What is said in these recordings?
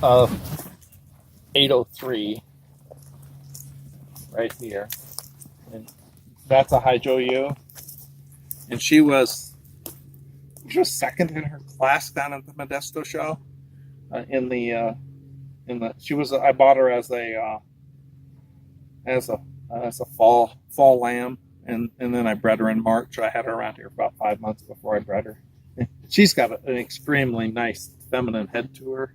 of 803 right here. And that's a Hydro Ewe. And she was second in her class down at the Modesto show. I bought her as a fall lamb, and then I bred her in March. I had her around here about 5 months before I bred her. She's got an extremely nice feminine head to her.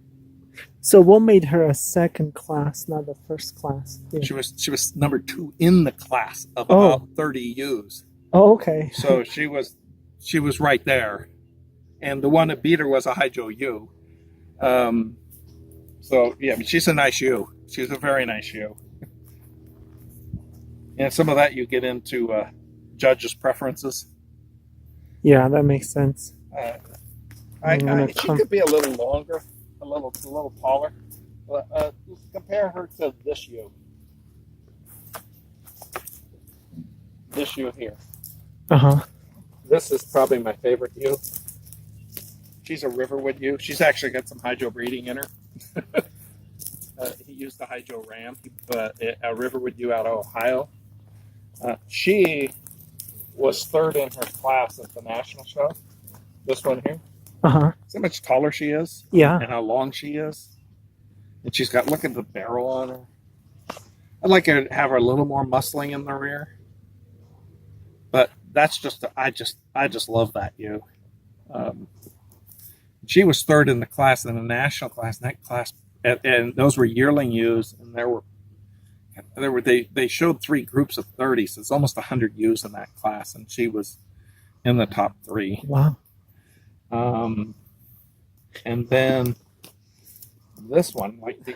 So what made her a second class, not the first class? Yeah. She was number 2 in the class of about 30 ewes. Oh, okay. So she was right there, and the one that beat her was a Hydro Ewe. So yeah, but she's a nice ewe. She's a very nice ewe. And some of that you get into judges' preferences. Yeah, that makes sense. She could be a little longer, a little taller. Compare her to this ewe. This ewe here. This is probably my favorite ewe. She's a Riverwood ewe. She's actually got some Hydro breeding in her. He used the Hydro ram, a Riverwood ewe out of Ohio. She was third in her class at the national show. This one here. See how much taller she is? Yeah. And how long she is? And she's got, look at the barrel on her. I'd like her to have her a little more muscling in the rear. But that's just, I just love that ewe. She was third in the class, in the national class, and that class, and those were yearling ewes, and they showed 3 groups of 30, so it's almost 100 ewes in that class, and she was in the top 3. Wow. And then this one, like to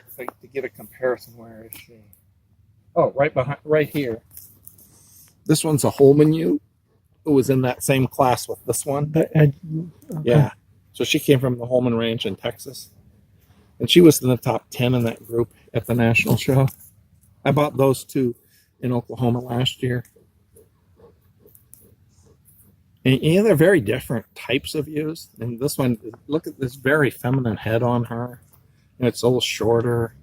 get a comparison, where is she? Oh, right here. This one's a Holman ewe, who was in that same class with this one. Okay. Yeah. So she came from the Holman Ranch in Texas. And she was in the top 10 in that group at the national show. I bought those 2 in Oklahoma last year. And yeah, they're very different types of ewes. And this one, look at this very feminine head on her. And it's a little shorter.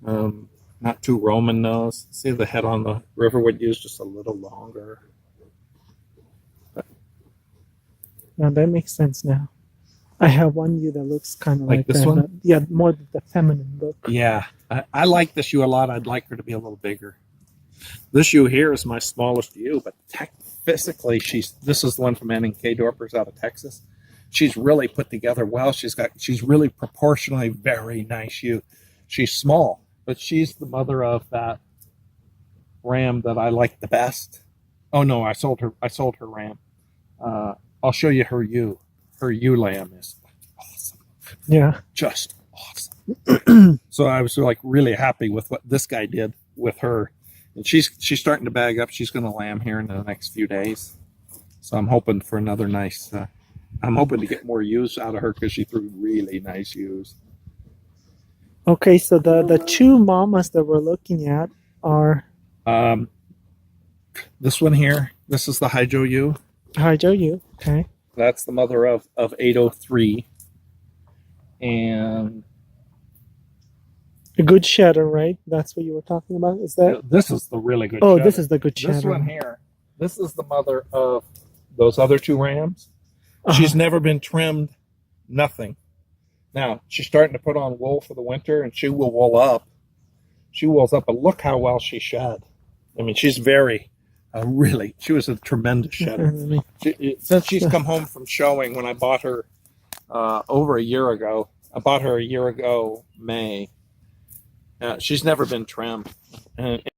Not too Roman nose. See the head on the Riverwood ewe is just a little longer. Yeah, that makes sense now. I have one ewe that looks kind of like this that. one? Yeah, more the feminine look. Yeah, I like this ewe a lot. I'd like her to be a little bigger. This ewe here is my smallest ewe, but physically, this is the one from N&K Dorpers out of Texas. She's really put together well. She's really proportionally very nice ewe. She's small, but she's the mother of that ram that I like the best. Oh no, I sold her ram. I'll show you her ewe. Her ewe lamb is awesome. Yeah. Just awesome. So I was like really happy with what this guy did with her. And she's starting to bag up. She's going to lamb here in the next few days. So I'm hoping for another nice, I'm hoping to get more ewes out of her because she threw really nice ewes. Okay, so the 2 mamas that we're looking at are... this one here, this is the Hydro ewe. Hydro ewe, okay. That's the mother of 803. And a good shedder, right? That's what you were talking about? Is that? This is the really good shedder. shedder. This is the good shedder. This one here, this is the mother of those other 2 rams. She's never been trimmed, nothing. Now, she's starting to put on wool for the winter, and she will wool up. She wools up, but look how well she shed. I mean, she's very... she was a tremendous shedder. Since she's come home from showing, when I bought her over a year ago, I bought her a year ago, May. She's never been trimmed. And